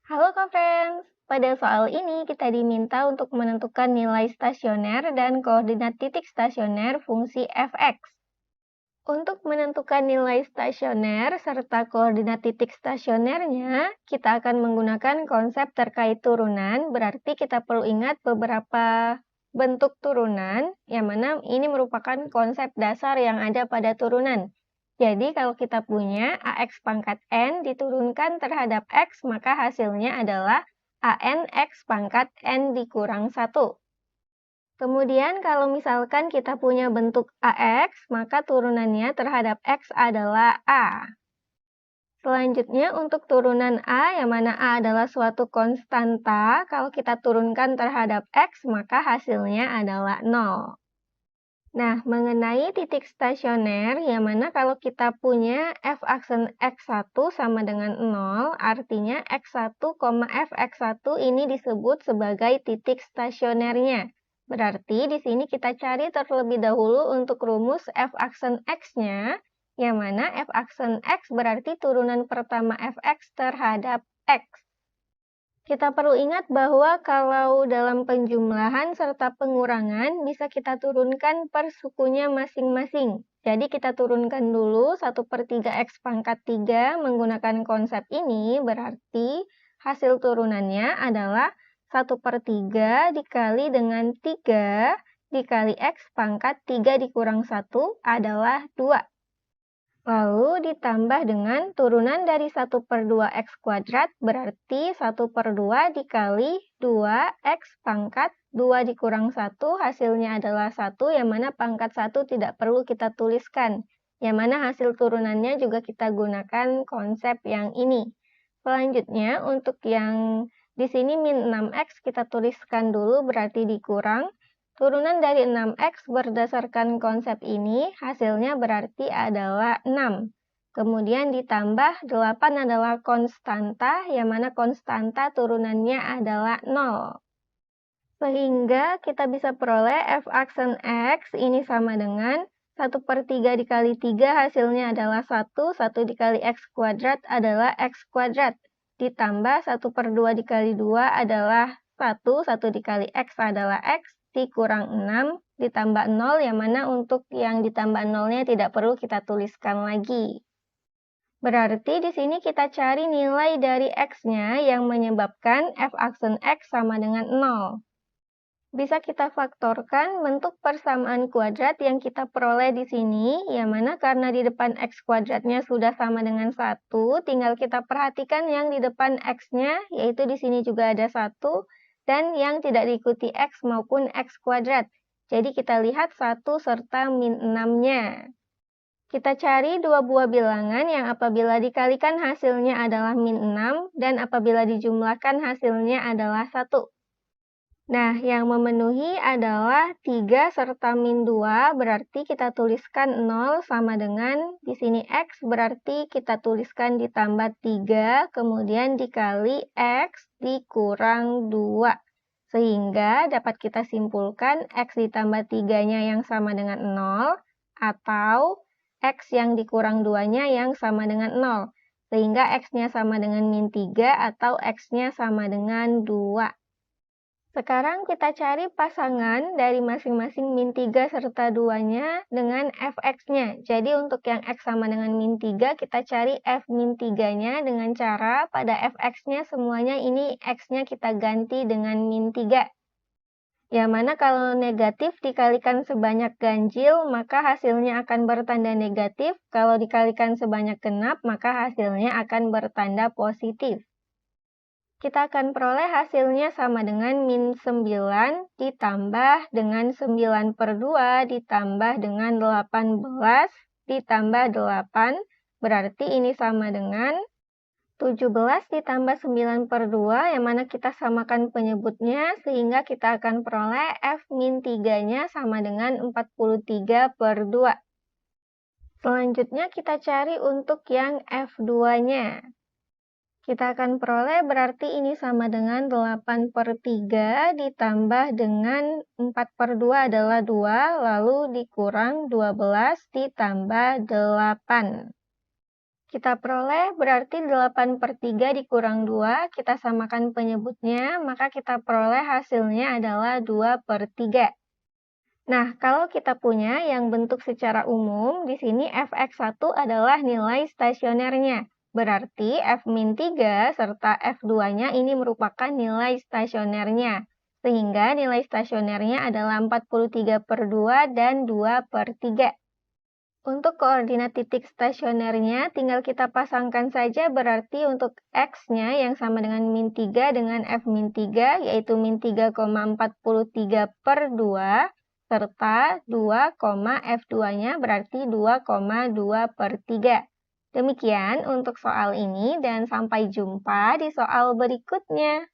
Halo Kak Friends, pada soal ini kita diminta untuk menentukan nilai stasioner dan koordinat titik stasioner fungsi fx. Untuk menentukan nilai stasioner serta koordinat titik stasionernya, kita akan menggunakan konsep terkait turunan, berarti kita perlu ingat beberapa bentuk turunan, yang mana ini merupakan konsep dasar yang ada pada turunan. Jadi kalau kita punya AX pangkat N diturunkan terhadap X, maka hasilnya adalah AN X pangkat N dikurang 1. Kemudian kalau misalkan kita punya bentuk AX, maka turunannya terhadap X adalah A. Selanjutnya untuk turunan A, yang mana A adalah suatu konstanta, kalau kita turunkan terhadap X, maka hasilnya adalah 0. Nah, mengenai titik stasioner, yang mana kalau kita punya f aksen x1 sama dengan 0, artinya x1, fx1 ini disebut sebagai titik stasionernya. Berarti di sini kita cari terlebih dahulu untuk rumus f aksen x-nya, yang mana f aksen x berarti turunan pertama fx terhadap x. Kita perlu ingat bahwa kalau dalam penjumlahan serta pengurangan bisa kita turunkan per sukunya masing-masing. Jadi kita turunkan dulu 1/3 X pangkat 3 menggunakan konsep ini, berarti hasil turunannya adalah 1/3 dikali dengan 3 dikali X pangkat 3 dikurang 1 adalah 2. Lalu ditambah dengan turunan dari 1/2 X kuadrat, berarti 1/2 dikali 2X pangkat 2 dikurang 1, hasilnya adalah 1, yang mana pangkat 1 tidak perlu kita tuliskan. Yang mana hasil turunannya juga kita gunakan konsep yang ini. Selanjutnya, untuk yang di sini min 6X kita tuliskan dulu, berarti dikurang. Turunan dari 6X berdasarkan konsep ini, hasilnya berarti adalah 6. Kemudian ditambah 8 adalah konstanta, yang mana konstanta turunannya adalah 0. Sehingga kita bisa peroleh f aksen X ini sama dengan 1/3 dikali 3 hasilnya adalah 1, 1 dikali X kuadrat adalah X kuadrat. Ditambah 1/2 dikali 2 adalah 1, 1 dikali X adalah X, dikurang 6, ditambah 0, yang mana untuk yang ditambah 0-nya tidak perlu kita tuliskan lagi. Berarti di sini kita cari nilai dari X-nya yang menyebabkan f aksen X sama dengan 0. Bisa kita faktorkan bentuk persamaan kuadrat yang kita peroleh di sini, yang mana karena di depan X kuadratnya sudah sama dengan 1, tinggal kita perhatikan yang di depan X-nya, yaitu di sini juga ada 1, dan yang tidak diikuti X maupun X kuadrat. Jadi kita lihat 1 serta min 6-nya. Kita cari dua buah bilangan yang apabila dikalikan hasilnya adalah min 6, dan apabila dijumlahkan hasilnya adalah 1. Nah, yang memenuhi adalah 3 serta min 2, berarti kita tuliskan 0 sama dengan di sini X, berarti kita tuliskan ditambah 3, kemudian dikali X dikurang 2. Sehingga dapat kita simpulkan X ditambah 3-nya yang sama dengan 0, atau X yang dikurang 2-nya yang sama dengan 0. Sehingga X-nya sama dengan min 3 atau X-nya sama dengan 2. Sekarang kita cari pasangan dari masing-masing min 3 serta 2-nya dengan fx-nya. Jadi untuk yang x sama dengan min 3, kita cari f min 3-nya dengan cara pada fx-nya semuanya ini x-nya kita ganti dengan min 3. Yang mana kalau negatif dikalikan sebanyak ganjil, maka hasilnya akan bertanda negatif. Kalau dikalikan sebanyak genap, maka hasilnya akan bertanda positif. Kita akan peroleh hasilnya sama dengan min 9 ditambah dengan 9/2 ditambah dengan 18 ditambah 8. Berarti ini sama dengan 17 ditambah 9/2, yang mana kita samakan penyebutnya, sehingga kita akan peroleh f min 3-nya sama dengan 43/2. Selanjutnya kita cari untuk yang f2-nya. Kita akan peroleh berarti ini sama dengan 8/3 ditambah dengan 4/2 adalah 2, lalu dikurang 12 ditambah 8. Kita peroleh berarti 8/3 dikurang 2, kita samakan penyebutnya, maka kita peroleh hasilnya adalah 2/3. Nah, kalau kita punya yang bentuk secara umum, di sini fx1 adalah nilai stasionernya. Berarti f-3 serta f2-nya ini merupakan nilai stasionernya. Sehingga nilai stasionernya adalah 43/2 dan 2/3. Untuk koordinat titik stasionernya, tinggal kita pasangkan saja berarti untuk X-nya yang sama dengan min 3 dengan F-3, yaitu min 3,43/2, serta 2, F2-nya berarti 2,2/3. Demikian untuk soal ini dan sampai jumpa di soal berikutnya.